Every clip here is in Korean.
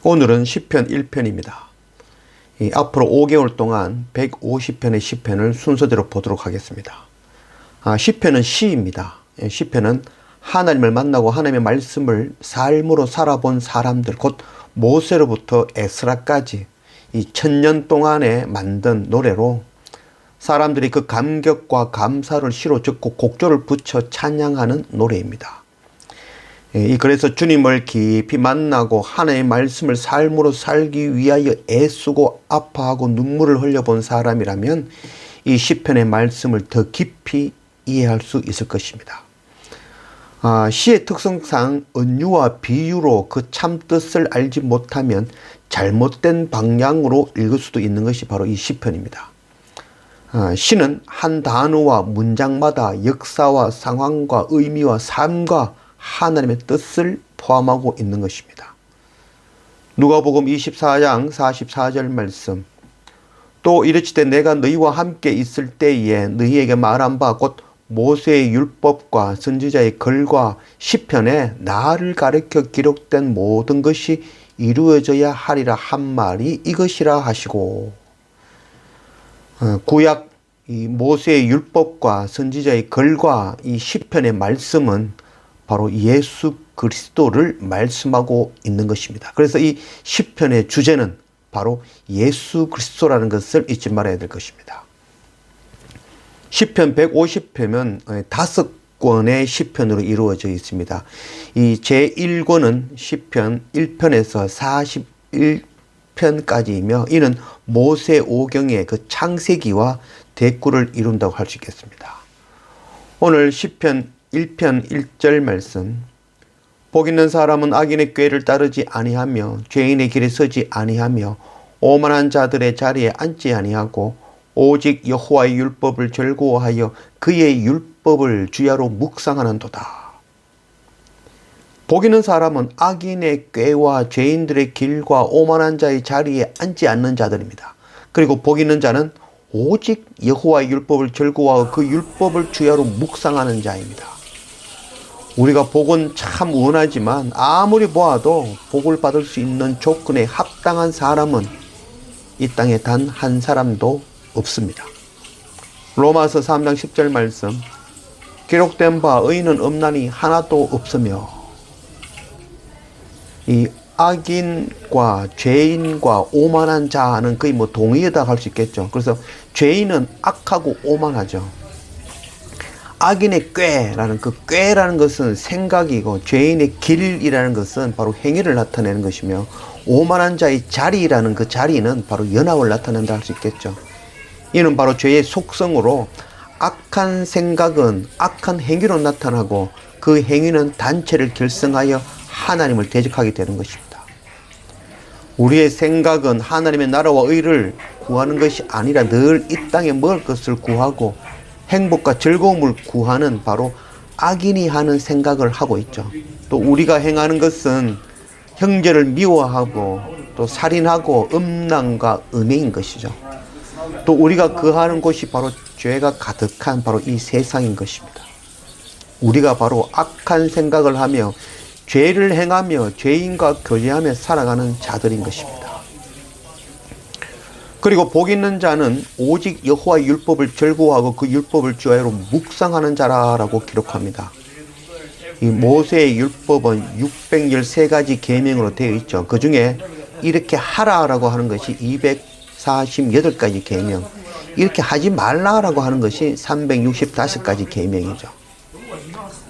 오늘은 시편 1편입니다. 앞으로 5개월 동안 150편의 시편을 순서대로 보도록 하겠습니다. 시편은 시입니다. 시편은 하나님을 만나고 하나님의 말씀을 삶으로 살아본 사람들, 곧 모세로부터 에스라까지 이 1000년 동안에 만든 노래로 사람들이 그 감격과 감사를 시로 적고 곡조를 붙여 찬양하는 노래입니다. 그래서 주님을 깊이 만나고 하나님의 말씀을 삶으로 살기 위하여 애쓰고 아파하고 눈물을 흘려본 사람이라면 이 시편의 말씀을 더 깊이 이해할 수 있을 것입니다. 시의 특성상 은유와 비유로 그 참뜻을 알지 못하면 잘못된 방향으로 읽을 수도 있는 것이 바로 이 시편입니다. 시는 한 단어와 문장마다 역사와 상황과 의미와 삶과 하나님의 뜻을 포함하고 있는 것입니다. 누가복음 24장 44절 말씀, 또 이르시되 내가 너희와 함께 있을 때에 너희에게 말한 바 곧 모세의 율법과 선지자의 글과 시편에 나를 가르쳐 기록된 모든 것이 이루어져야 하리라 한 말이 이것이라 하시고, 구약 이 모세의 율법과 선지자의 글과 이 시편의 말씀은 바로 예수 그리스도를 말씀하고 있는 것입니다. 그래서 이 시편의 주제는 바로 예수 그리스도라는 것을 잊지 말아야 될 것입니다. 시편 150편은 5권의 시편으로 이루어져 있습니다. 이 제1권은 시편 1편에서 41편까지이며 이는 모세 오경의 그 창세기와 대꾸를 이룬다고 할 수 있겠습니다. 오늘 시편 1편 1절 말씀, 복 있는 사람은 악인의 꾀를 따르지 아니하며 죄인의 길에 서지 아니하며 오만한 자들의 자리에 앉지 아니하고 오직 여호와의 율법을 즐거워하여 그의 율법을 주야로 묵상하는도다. 복 있는 사람은 악인의 꾀와 죄인들의 길과 오만한 자의 자리에 앉지 않는 자들입니다. 그리고 복 있는 자는 오직 여호와의 율법을 즐거워하고 그 율법을 주야로 묵상하는 자입니다. 우리가 복은 참 원하지만 아무리 보아도 복을 받을 수 있는 조건에 합당한 사람은 이 땅에 단 한 사람도 없습니다. 로마서 3장 10절 말씀, 기록된 바 의인은 없나니 하나도 없으며, 이 악인과 죄인과 오만한 자는 거의 동의에다 할 수 있겠죠. 그래서 죄인은 악하고 오만하죠. 악인의 꾀라는 그 꾀라는 것은 생각이고 죄인의 길이라는 것은 바로 행위를 나타내는 것이며 오만한 자의 자리라는 그 자리는 바로 연합을 나타낸다 할 수 있겠죠. 이는 바로 죄의 속성으로 악한 생각은 악한 행위로 나타나고 그 행위는 단체를 결성하여 하나님을 대적하게 되는 것입니다. 우리의 생각은 하나님의 나라와 의를 구하는 것이 아니라 늘 이 땅에 먹을 것을 구하고 행복과 즐거움을 구하는 바로 악인이 하는 생각을 하고 있죠. 또 우리가 행하는 것은 형제를 미워하고 또 살인하고 음란과 음해인 것이죠. 또 우리가 거하는 곳이 바로 죄가 가득한 바로 이 세상인 것입니다. 우리가 바로 악한 생각을 하며 죄를 행하며 죄인과 교제하며 살아가는 자들인 것입니다. 그리고 복 있는 자는 오직 여호와의 율법을 즐거워하고 그 율법을 주야로 묵상하는 자라고 기록합니다. 이 모세의 율법은 613가지 계명으로 되어 있죠. 그 중에 이렇게 하라라고 하는 것이 248가지 계명, 이렇게 하지 말라라고 하는 것이 365가지 계명이죠.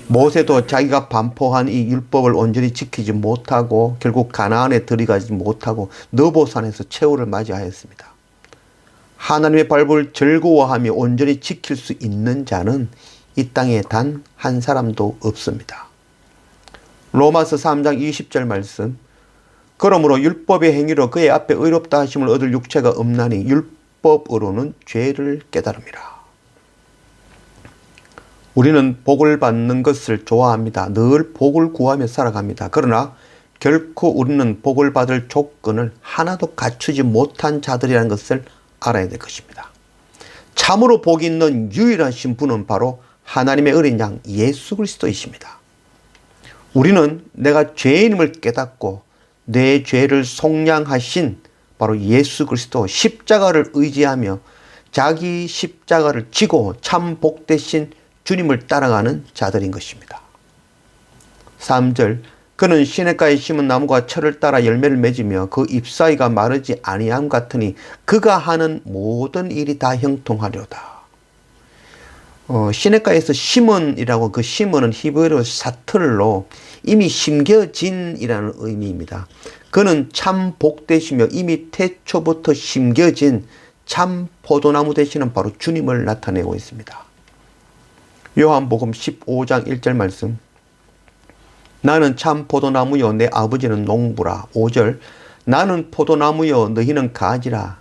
모세도 자기가 반포한 이 율법을 온전히 지키지 못하고 결국 가나안에 들어가지 못하고 느보산에서 최후를 맞이하였습니다. 하나님의 밟을 즐거워하며 온전히 지킬 수 있는 자는 이 땅에 단 한 사람도 없습니다. 로마서 3장 20절 말씀, 그러므로 율법의 행위로 그의 앞에 의롭다 하심을 얻을 육체가 없나니 율법으로는 죄를 깨달음이라. 우리는 복을 받는 것을 좋아합니다. 늘 복을 구하며 살아갑니다. 그러나 결코 우리는 복을 받을 조건을 하나도 갖추지 못한 자들이라는 것을 알아야 될 것입니다. 참으로 복이 있는 유일하신 분은 바로 하나님의 어린 양 예수 그리스도이십니다. 우리는 내가 죄인임을 깨닫고 내 죄를 속량하신 바로 예수 그리스도 십자가를 의지하며 자기 십자가를 지고 참 복되신 주님을 따라가는 자들인 것입니다. 3절 그는 시냇가에 심은 나무가 철을 따라 열매를 맺으며 그 잎사귀가 마르지 아니함 같으니 그가 하는 모든 일이 다 형통하려다. 시냇가에서 심은이라고, 그 심은은 히브리어 사틀로 이미 심겨진이라는 의미입니다. 그는 참 복되시며 이미 태초부터 심겨진 참 포도나무 되시는 바로 주님을 나타내고 있습니다. 요한복음 15장 1절 말씀. 나는 참 포도나무요 내 아버지는 농부라. 5절 나는 포도나무요 너희는 가지라.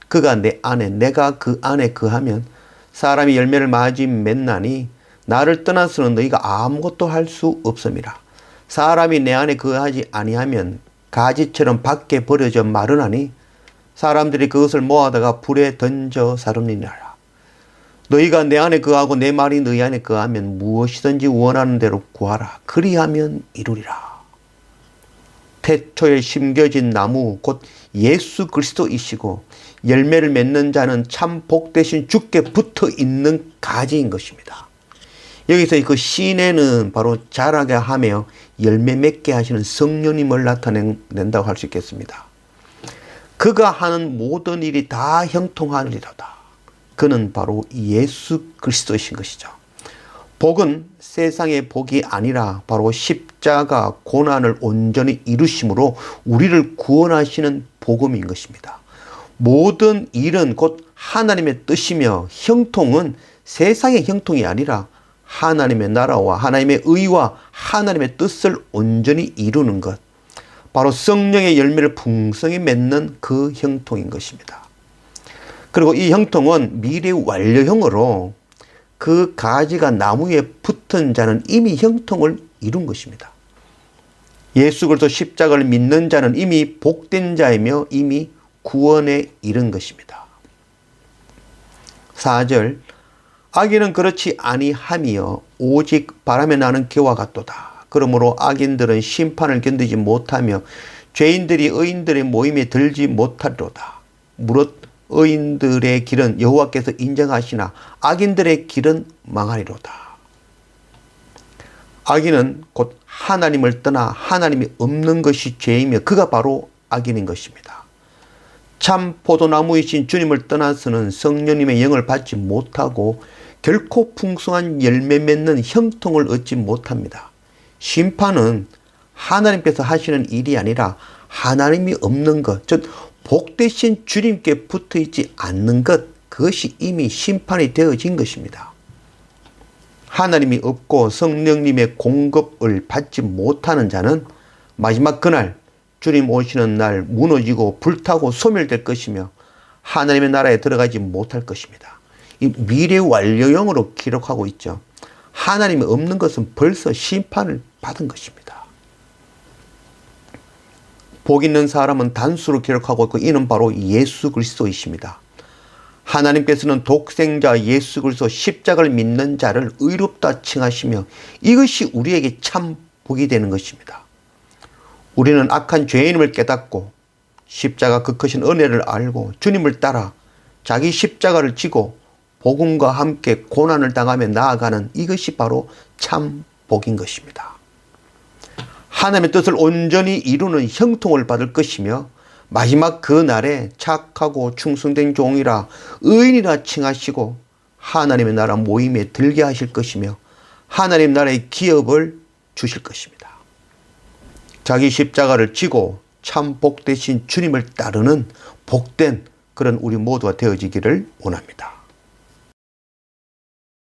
그가 내 안에 내가 그 안에 거하면 사람이 열매를 많이 맺나니 나를 떠나서는 너희가 아무것도 할 수 없음이라. 사람이 내 안에 거하지 아니하면 가지처럼 밖에 버려져 마르나니 사람들이 그것을 모아다가 불에 던져 사르느니라. 너희가 내 안에 거하고 내 말이 너희 안에 거하면 무엇이든지 원하는 대로 구하라. 그리하면 이루리라. 태초에 심겨진 나무 곧 예수 그리스도이시고 열매를 맺는 자는 참 복되신 주께 붙어 있는 가지인 것입니다. 여기서 그 씨내는 바로 자라게 하며 열매 맺게 하시는 성령님을 나타낸다고 할 수 있겠습니다. 그가 하는 모든 일이 다 형통하리로다. 그는 바로 예수 그리스도이신 것이죠. 복은 세상의 복이 아니라 바로 십자가 고난을 온전히 이루심으로 우리를 구원하시는 복음인 것입니다. 모든 일은 곧 하나님의 뜻이며 형통은 세상의 형통이 아니라 하나님의 나라와 하나님의 의와 하나님의 뜻을 온전히 이루는 것, 바로 성령의 열매를 풍성히 맺는 그 형통인 것입니다. 그리고 이 형통은 미래 완료형으로 그 가지가 나무에 붙은 자는 이미 형통을 이룬 것입니다. 예수 그리스도 십자가를 믿는 자는 이미 복된 자이며 이미 구원에 이른 것입니다. 4절 악인은 그렇지 아니하며 오직 바람에 나는 겨와 같도다. 그러므로 악인들은 심판을 견디지 못하며 죄인들이 의인들의 모임에 들지 못하리로다. 무릇 의인들의 길은 여호와께서 인정하시나 악인들의 길은 망하리로다. 악인은 곧 하나님을 떠나 하나님이 없는 것이 죄이며 그가 바로 악인인 것입니다. 참 포도나무이신 주님을 떠나서는 성령님의 영을 받지 못하고 결코 풍성한 열매 맺는 형통을 얻지 못합니다. 심판은 하나님께서 하시는 일이 아니라 하나님이 없는 것, 즉 복되신 주님께 붙어있지 않는 것, 그것이 이미 심판이 되어진 것입니다. 하나님이 없고 성령님의 공급을 받지 못하는 자는 마지막 그날 주님 오시는 날 무너지고 불타고 소멸될 것이며 하나님의 나라에 들어가지 못할 것입니다. 이 미래 완료형으로 기록하고 있죠. 하나님이 없는 것은 벌써 심판을 받은 것입니다. 복 있는 사람은 단수로 기록하고 있고 이는 바로 예수 그리스도이십니다. 하나님께서는 독생자 예수 그리스도 십자가를 믿는 자를 의롭다 칭하시며 이것이 우리에게 참 복이 되는 것입니다. 우리는 악한 죄인임을 깨닫고 십자가 그 크신 은혜를 알고 주님을 따라 자기 십자가를 지고 복음과 함께 고난을 당하며 나아가는 이것이 바로 참 복인 것입니다. 하나님의 뜻을 온전히 이루는 형통을 받을 것이며 마지막 그 날에 착하고 충성된 종이라 의인이라 칭하시고 하나님의 나라 모임에 들게 하실 것이며 하나님 나라의 기업을 주실 것입니다. 자기 십자가를 지고 참 복되신 주님을 따르는 복된 그런 우리 모두가 되어지기를 원합니다.